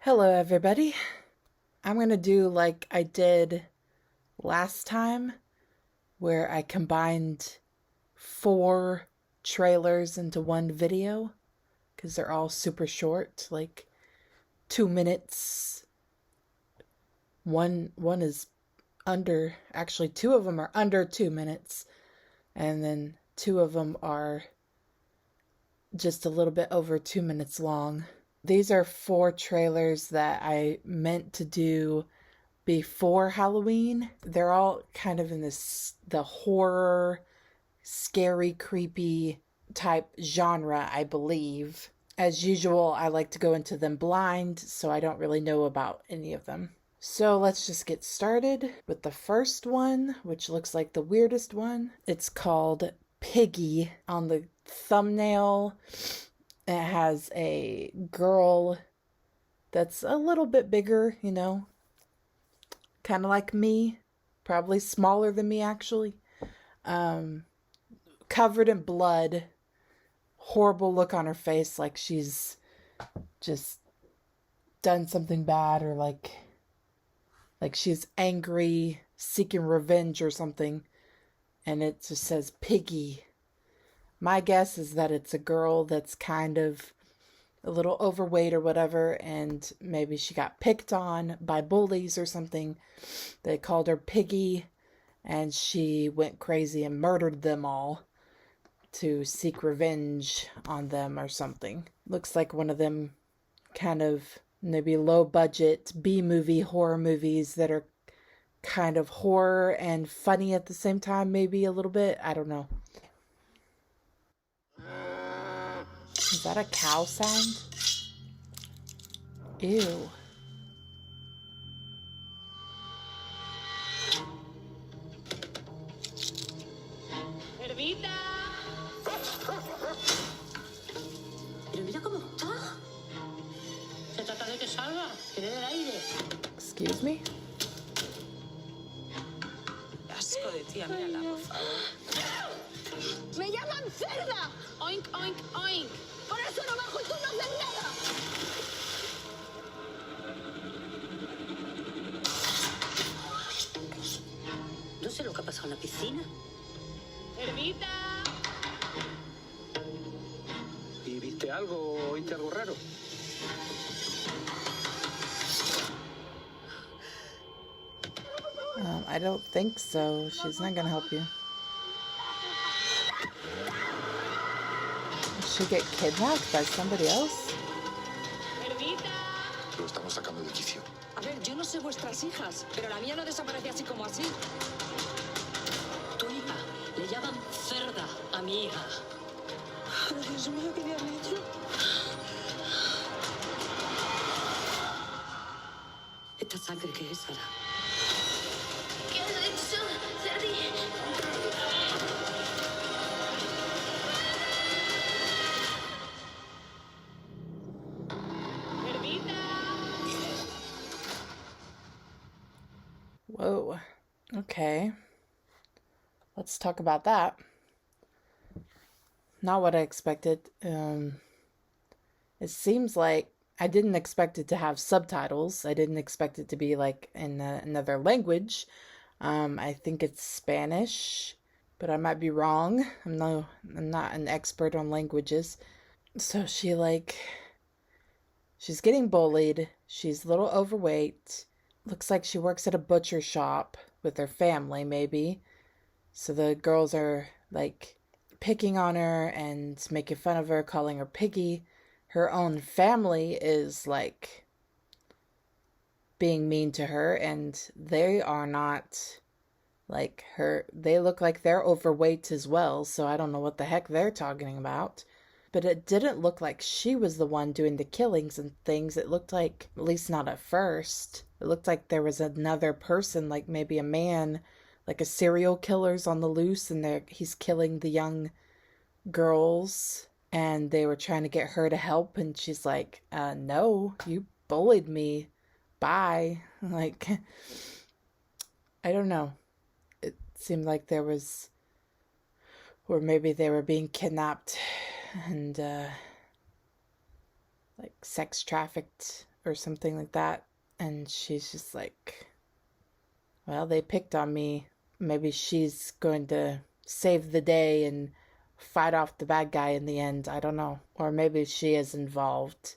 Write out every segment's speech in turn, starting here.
Hello everybody. I'm going to do like I did last time where I combined 4 trailers into one video because they're all super short, like 2 minutes. One is under, actually 2 of them are under 2 minutes, and then 2 of them are just a little bit over 2 minutes long. These are 4 trailers that I meant to do before Halloween. They're all kind of in the horror, scary, creepy type genre, I believe. As usual, I like to go into them blind, so I don't really know about any of them. So let's just get started with the first one, which looks like the weirdest one. It's called Piggy. On the thumbnail, it has a girl that's a little bit bigger, you know, kind of like me, probably smaller than me actually, covered in blood, horrible look on her face, like she's just done something bad, or like she's angry, seeking revenge or something, and it just says Piggy. My guess is that it's a girl that's kind of a little overweight or whatever, and maybe she got picked on by bullies or something. They called her Piggy, and she went crazy and murdered them all to seek revenge on them or something. Looks like one of them kind of maybe low budget B-movie horror movies that are kind of horror and funny at the same time, maybe a little bit. I don't know. Is that a cow sound? Ew. ¡Hermita! Pero mira cómo está. Se trata de que salga, que dé el aire. Excuse me? Asco de tía, mírala, por favor. ¡Me llaman cerda! Oink, oink, oink. Por eso no bajo y tú no haces nada. No sé lo que ha pasado en la piscina. ¡Hermita! ¿Y viste algo? ¿Oíste algo raro? I don't think so. She's not gonna help you. Did she get kidnapped by somebody else? Lo estamos sacando de quicio. A ver, yo no sé vuestras hijas, pero la mía no desaparece así como así. Tu hija, le llaman cerda a mi hija. Pero Dios mío, ¿qué le han hecho? ¿Esta sangre qué es, Sara? ¿Qué has hecho, Cerdi? Whoa. Okay. Let's talk about that. Not what I expected. It seems like I didn't expect it to have subtitles. I didn't expect it to be like in another language. I think it's Spanish, but I might be wrong. I'm not an expert on languages. So she's getting bullied. She's a little overweight. Looks like she works at a butcher shop with her family, maybe. So the girls are like picking on her and making fun of her, calling her Piggy. Her own family is like being mean to her, and they are not like her. They look like they're overweight as well, so I don't know what the heck they're talking about. But it didn't look like she was the one doing the killings and things. It looked like, at least not at first, it looked like there was another person, like maybe a man, like a serial killer's on the loose, and he's killing the young girls, and they were trying to get her to help, and she's like, no, you bullied me, bye. Like, I don't know. It seemed like there was, or maybe they were being kidnapped and like sex trafficked or something like that. And she's just like, well, they picked on me. Maybe she's going to save the day and fight off the bad guy in the end. I don't know. Or maybe she is involved.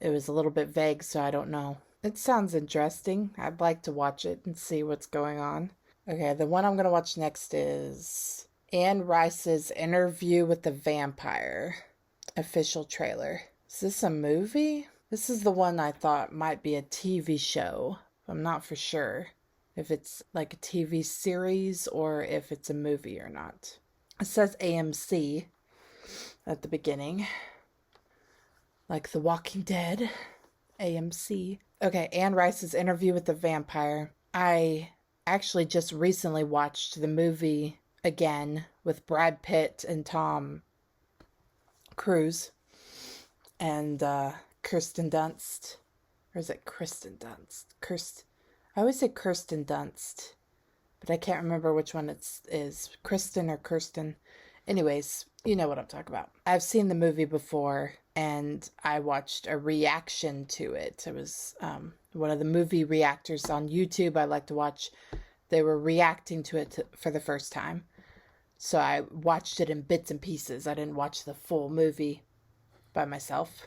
It was a little bit vague, so I don't know. It sounds interesting. I'd like to watch it and see what's going on. Okay, the one I'm going to watch next is Anne Rice's Interview with the Vampire. Official trailer. Is this a movie? This is the one I thought might be a TV show. I'm not for sure if it's like a TV series or if it's a movie or not. It says AMC at the beginning. Like The Walking Dead. AMC. Okay, Anne Rice's Interview with the Vampire. I actually just recently watched the movie again with Brad Pitt and Tom Cruise and Kirsten Dunst. Or is it Kristen Dunst? I always say Kirsten Dunst, but I can't remember which one it is. Kristen or Kirsten. Anyways, you know what I'm talking about. I've seen the movie before, and I watched a reaction to it. It was one of the movie reactors on YouTube I like to watch. They were reacting to it for the first time. So I watched it in bits and pieces. I didn't watch the full movie by myself.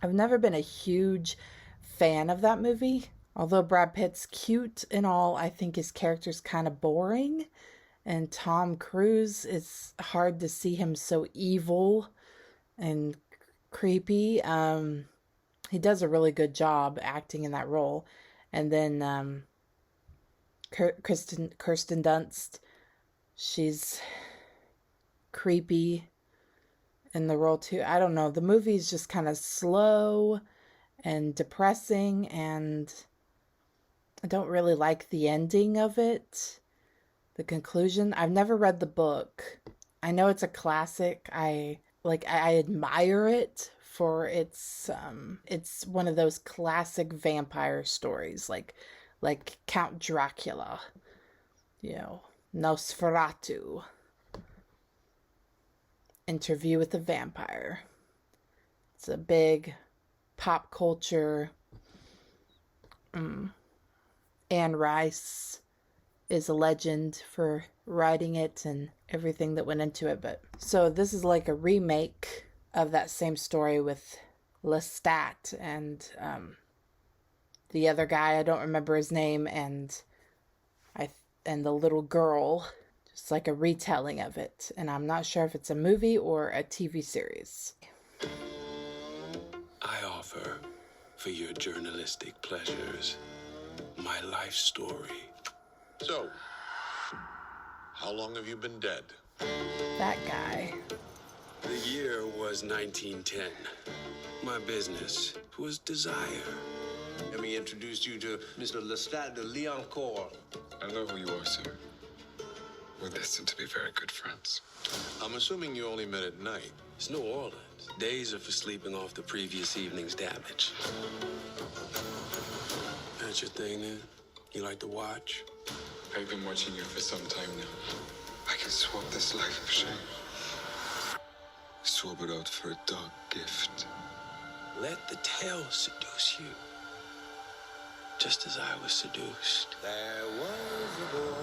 I've never been a huge fan of that movie. Although Brad Pitt's cute and all, I think his character's kind of boring. And Tom Cruise, it's hard to see him so evil and creepy. He does a really good job acting in that role. And then Kirsten Dunst, she's creepy in the role too. I don't know. The movie's just kind of slow and depressing, and I don't really like the ending of it. The conclusion. I've never read the book. I know it's a classic. I admire it for it's one of those classic vampire stories, like Count Dracula, Nosferatu, Interview with the Vampire. It's a big pop culture. Anne Rice is a legend for writing it and everything that went into it. But so this is like a remake of that same story with Lestat and the other guy, I don't remember his name, and the little girl. Just like a retelling of it. And I'm not sure if it's a movie or a TV series. I offer, for your journalistic pleasures, my life story. So, how long have you been dead? That guy. The year was 1910. My business was desire. Let me introduce you to Mr. Lestat de Liancourt. I know who you are, sir. We're destined to be very good friends. I'm assuming you only met at night. It's New Orleans. Days are for sleeping off the previous evening's damage. That's your thing, then? You like to watch? I've been watching you for some time now. I can swap this life of shame. Swap it out for a dog gift. Let the tale seduce you. Just as I was seduced. There was a boy.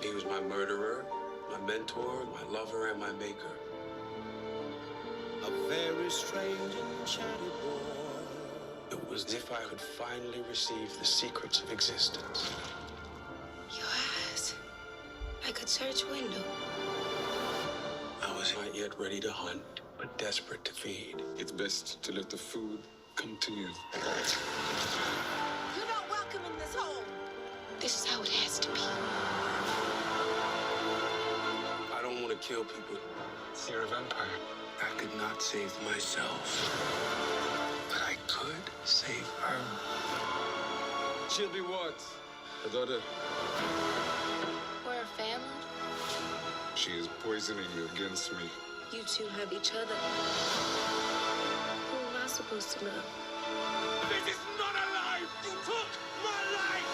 He was my murderer, my mentor, my lover, and my maker. A very strange and chatty boy. It was as if I could finally receive the secrets of existence. Your eyes, like a church window. I was not yet ready to hunt, but desperate to feed. It's best to let the food come to you. You're not welcome in this home. This is how it has to be. I don't want to kill people. You're a vampire. I could not save myself. But I could save her. She'll be what? A daughter? We're a family. She is poisoning you against me. You two have each other. Who am I supposed to love? This is not a life! You took my life!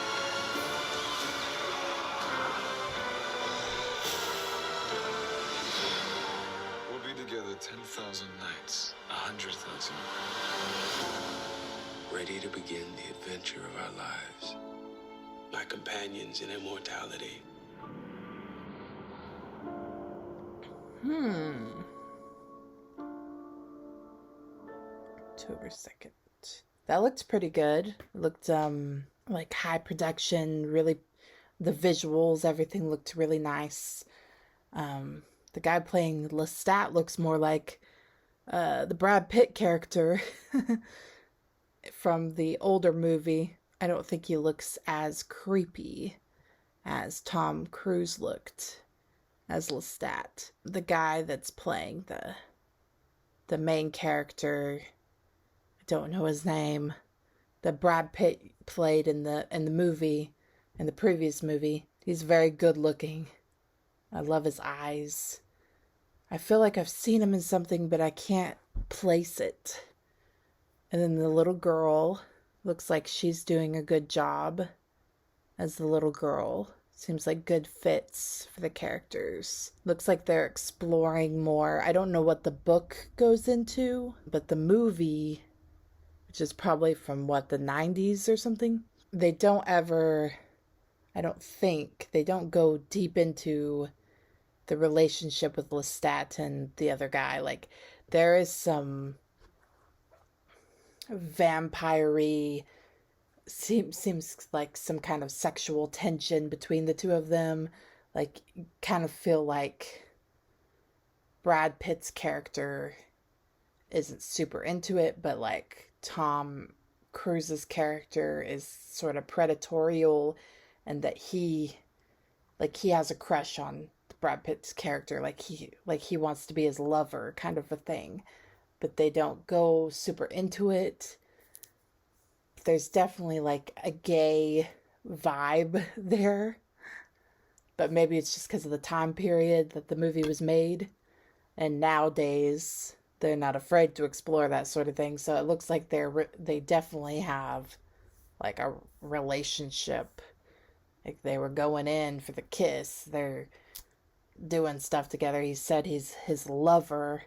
We'll be together 10,000 nights. 100,000. Ready to begin the adventure of our lives. My companions in immortality. October 2nd. That looked pretty good. It looked like high production, really the visuals, everything looked really nice. The guy playing Lestat looks more like the Brad Pitt character from the older movie. I don't think he looks as creepy as Tom Cruise looked as Lestat. The guy that's playing the main character, I don't know his name, that Brad Pitt played in the movie, in the previous movie. He's very good looking. I love his eyes. I feel like I've seen him in something, but I can't place it. And then the little girl looks like she's doing a good job as the little girl. Seems like good fits for the characters. Looks like they're exploring more. I don't know what the book goes into, but the movie, which is probably from the 90s or something, they don't ever, I don't think, they don't go deep into the relationship with Lestat and the other guy. Like, there is some vampire-y, seems like some kind of sexual tension between the two of them. Like, you kind of feel like Brad Pitt's character isn't super into it, but like Tom Cruise's character is sort of predatorial, and that he has a crush on Brad Pitt's character, like he wants to be his lover, kind of a thing. But they don't go super into it. There's definitely like a gay vibe there, but maybe it's just because of the time period that the movie was made, and nowadays they're not afraid to explore that sort of thing. So it looks like they definitely have like a relationship. Like, they were going in for the kiss. They're doing stuff together. He said he's his lover,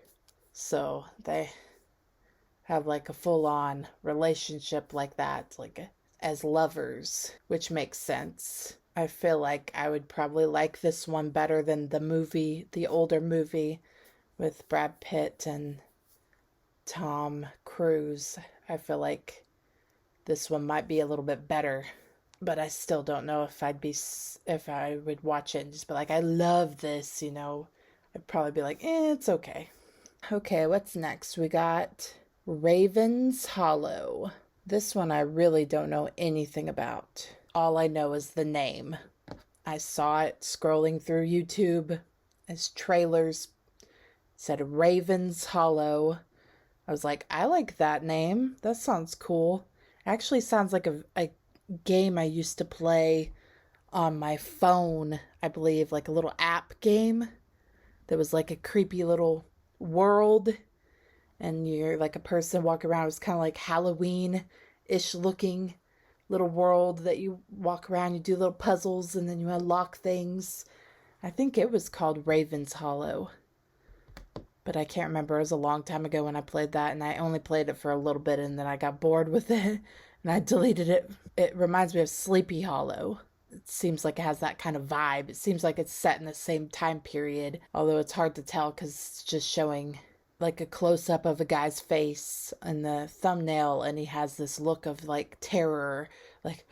so they have like a full-on relationship like that, like as lovers, which makes sense. I feel like I would probably like this one better than the older movie with Brad Pitt and Tom Cruise. I feel like this one might be a little bit better, but I still don't know if I would watch it and just be like, I love this, you know. I'd probably be like, it's okay. Okay, what's next? We got Raven's Hollow. This one I really don't know anything about. All I know is the name. I saw it scrolling through YouTube as trailers. It said Raven's Hollow. I was like, I like that name. That sounds cool. Actually sounds like a game I used to play on my phone, I believe, like a little app game that was like a creepy little world, and you're like a person walking around. It was kind of like Halloween-ish looking little world that you walk around, you do little puzzles, and then you unlock things. I think it was called Raven's Hollow, but I can't remember. It was a long time ago when I played that, and I only played it for a little bit, and then I got bored with it, and I deleted it. It reminds me of Sleepy Hollow. It seems like it has that kind of vibe. It seems like it's set in the same time period, although it's hard to tell because it's just showing like a close-up of a guy's face in the thumbnail, and he has this look of like terror, like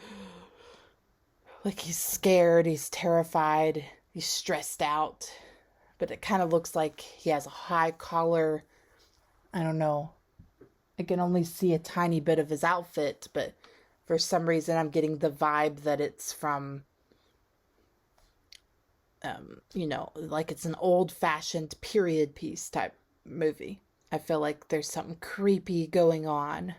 he's scared, he's terrified, he's stressed out. But it kind of looks like he has a high collar. I don't know. I can only see a tiny bit of his outfit, but for some reason I'm getting the vibe that it's from, like it's an old-fashioned period piece type movie. I feel like there's something creepy going on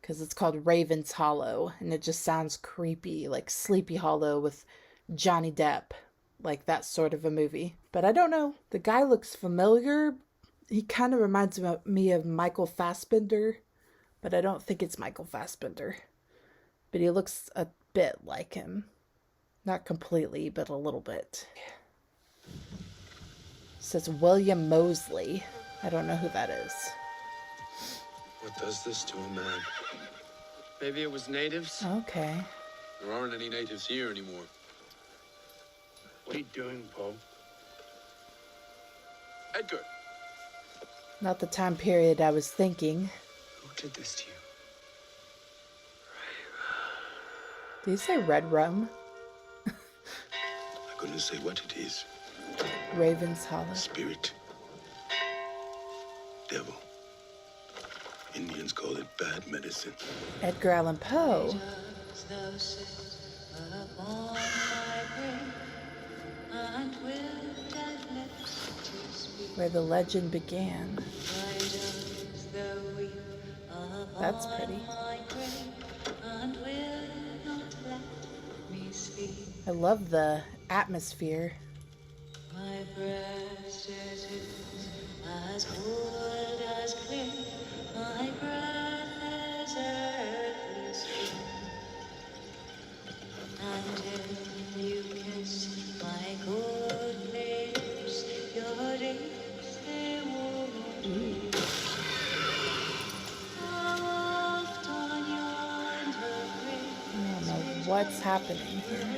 because it's called Raven's Hollow, and it just sounds creepy, like Sleepy Hollow with Johnny Depp, like that sort of a movie. But I don't know. The guy looks familiar. He kind of reminds me of Michael Fassbender, but I don't think it's Michael Fassbender. But he looks a bit like him. Not completely, but a little bit. It says William Moseley. I don't know who that is. What does this to a man? Maybe it was natives? Okay. There aren't any natives here anymore. What are you doing, Poe? Edgar! Not the time period I was thinking. Who did this to you? Do you say red rum? I couldn't say what it is. Raven's Hollow. Spirit. Devil. Indians call it bad medicine. Edgar Allan Poe. Where the legend began. That's pretty. I love the atmosphere. My breast is as cold as clear. My breath is earthly sweet. Until you kiss my cold lips, your days they won't be. Oft on yonder I don't know what's happening here.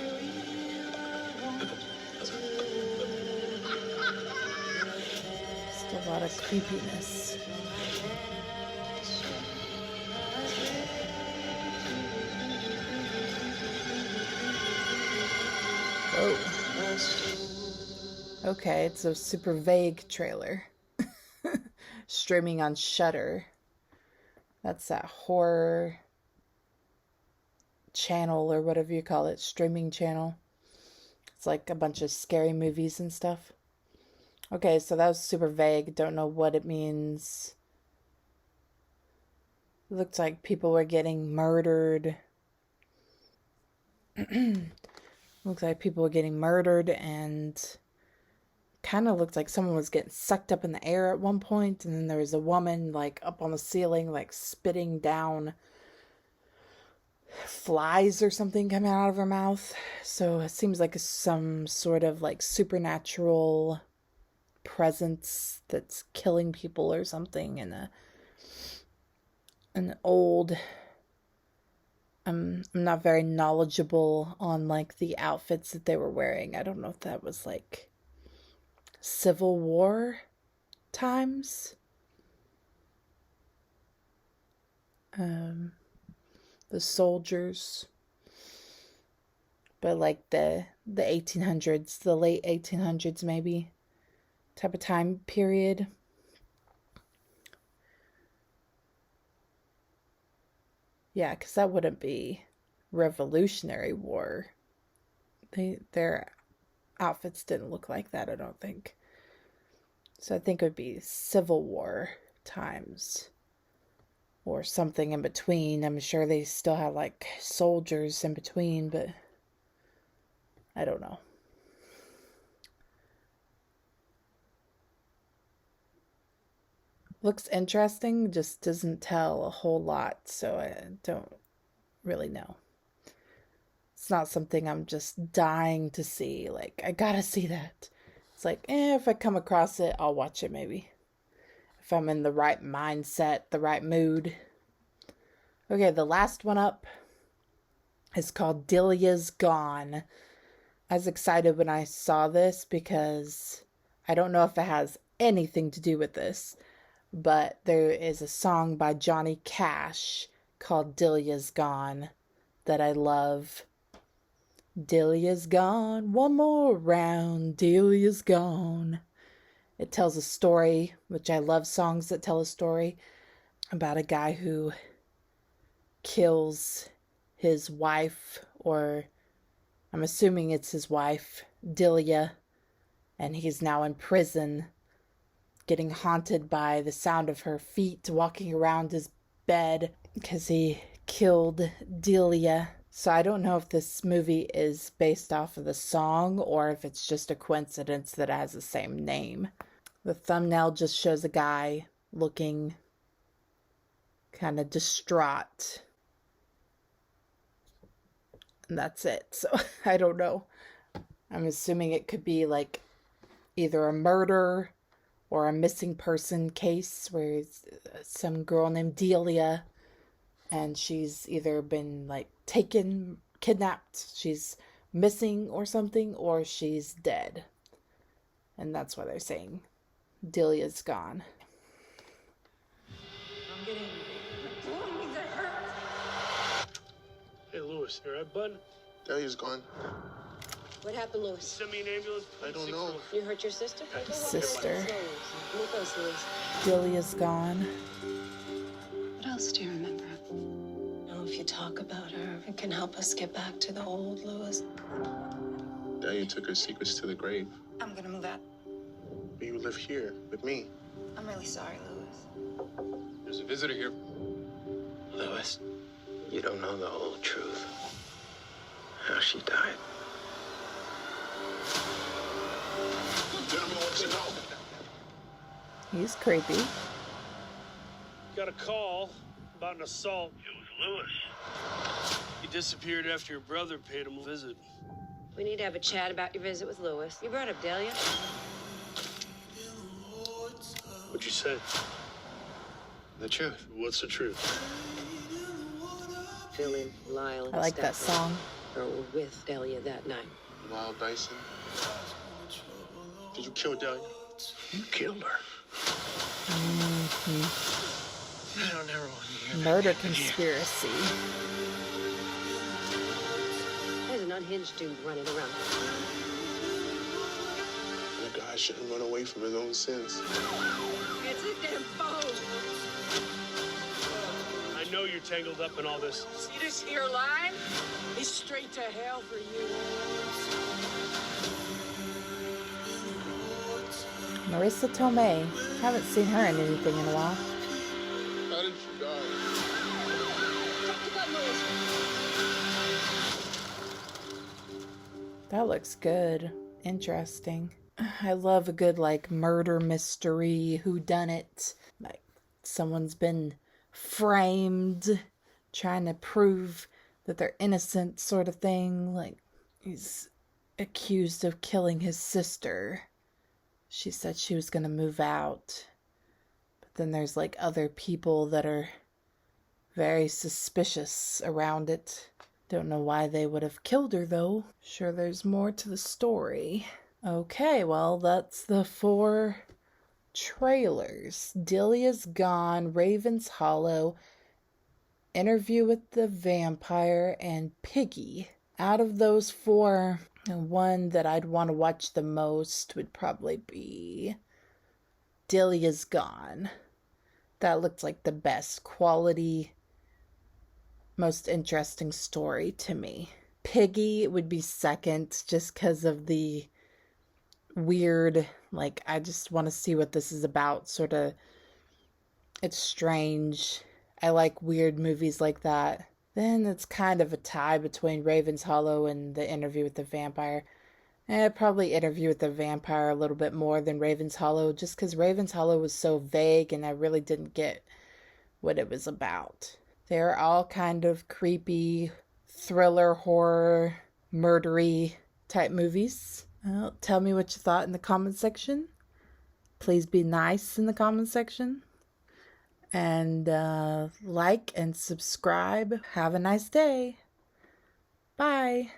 Just a lot of creepiness. Whoa. Okay, it's a super vague trailer. Streaming on Shudder. That's that horror channel or whatever you call it, streaming channel. It's like a bunch of scary movies and stuff. Okay, so that was super vague. Don't know what it means. It looks like people were getting murdered. Looks like people were getting murdered, and kind of looked like someone was getting sucked up in the air at one point, and then there was a woman like up on the ceiling like spitting down flies or something coming out of her mouth. So it seems like some sort of like supernatural presence that's killing people or something in an old I'm not very knowledgeable on like the outfits that they were wearing. I don't know if that was like Civil War times. The soldiers, but like the 1800s, the late 1800s maybe type of time period. Yeah, because that wouldn't be Revolutionary War. Their outfits didn't look like that, I don't think. So I think it would be Civil War times. Or something in between. I'm sure they still have like soldiers in between, but I don't know. Looks interesting, just doesn't tell a whole lot, so I don't really know. It's not something I'm just dying to see. Like, I gotta see that. It's like, if I come across it, I'll watch it maybe. If I'm in the right mindset, the right mood. Okay, the last one up is called DELIA'S Gone. I was excited when I saw this because I don't know if it has anything to do with this, but there is a song by Johnny Cash called DELIA'S Gone that I love. DELIA'S gone, one more round, DELIA'S gone. It tells a story, which I love songs that tell a story, about a guy who kills his wife, or I'm assuming it's his wife, Delia, and he's now in prison, getting haunted by the sound of her feet walking around his bed because he killed Delia. So I don't know if this movie is based off of the song or if it's just a coincidence that it has the same name. The thumbnail just shows a guy looking kind of distraught. And that's it. So I don't know. I'm assuming it could be like either a murder or a missing person case where it's some girl named Delia, and she's either been like taken, kidnapped, she's missing or something, or she's dead. And that's why they're saying Delia's gone. I'm getting Hey, Louis, you all right, bud? Delia's gone. What happened, Louis? Send me an ambulance. I don't know. You hurt your sister? Sister. Move us, Louis. Delia's gone. What else do you remember? Oh, if you talk about her, it can help us get back to the old Louis. Delia took her secrets to the grave. I'm gonna move out. But you live here with me. I'm really sorry, Louis. There's a visitor here. Louis, you don't know the whole truth. How she died. Gentlemen, what's it know? He's creepy. Got a call about an assault. It was Louis. He disappeared after your brother paid him a visit. We need to have a chat about your visit with Louis. You brought up Delia. What'd you say? The truth. What's the truth? Fill in, Lyle, and I like that Stafford song. were with Delia that night. Lyle Dyson. Did you kill Delia? You killed her. I don't ever want to hear Murder that again. conspiracy. There's an unhinged dude running around. And a guy shouldn't run away from his own sins. It's a damn phone. I know you're tangled up in all this. See this here line? It's straight to hell for you. Marisa Tomei. Haven't seen her in anything in a while. How did she die? Drop the gun, Louis. That looks good. Interesting. I love a good, like, murder mystery, whodunit. Like, someone's been framed, trying to prove that they're innocent sort of thing. Like, he's accused of killing his sister. She said she was going to move out. But then there's, like, other people that are very suspicious around it. Don't know why they would have killed her, though. Sure, there's more to the story. Okay, well, that's the 4 trailers. Delia's Gone, Raven's Hollow, Interview with the Vampire, and Piggy. Out of those 4, the one that I'd want to watch the most would probably be Delia's Gone. That looked like the best quality, most interesting story to me. Piggy would be second just because of the weird, like, I just want to see what this is about, sort of. It's strange. I like weird movies like that. Then it's kind of a tie between Raven's Hollow and the Interview with the Vampire. Probably Interview with the Vampire a little bit more than Raven's Hollow, just because Raven's Hollow was so vague and I really didn't get what it was about. They're all kind of creepy, thriller, horror, murdery type movies. Well, tell me what you thought in the comment section. Please be nice in the comment section. And like and subscribe. Have a nice day. Bye.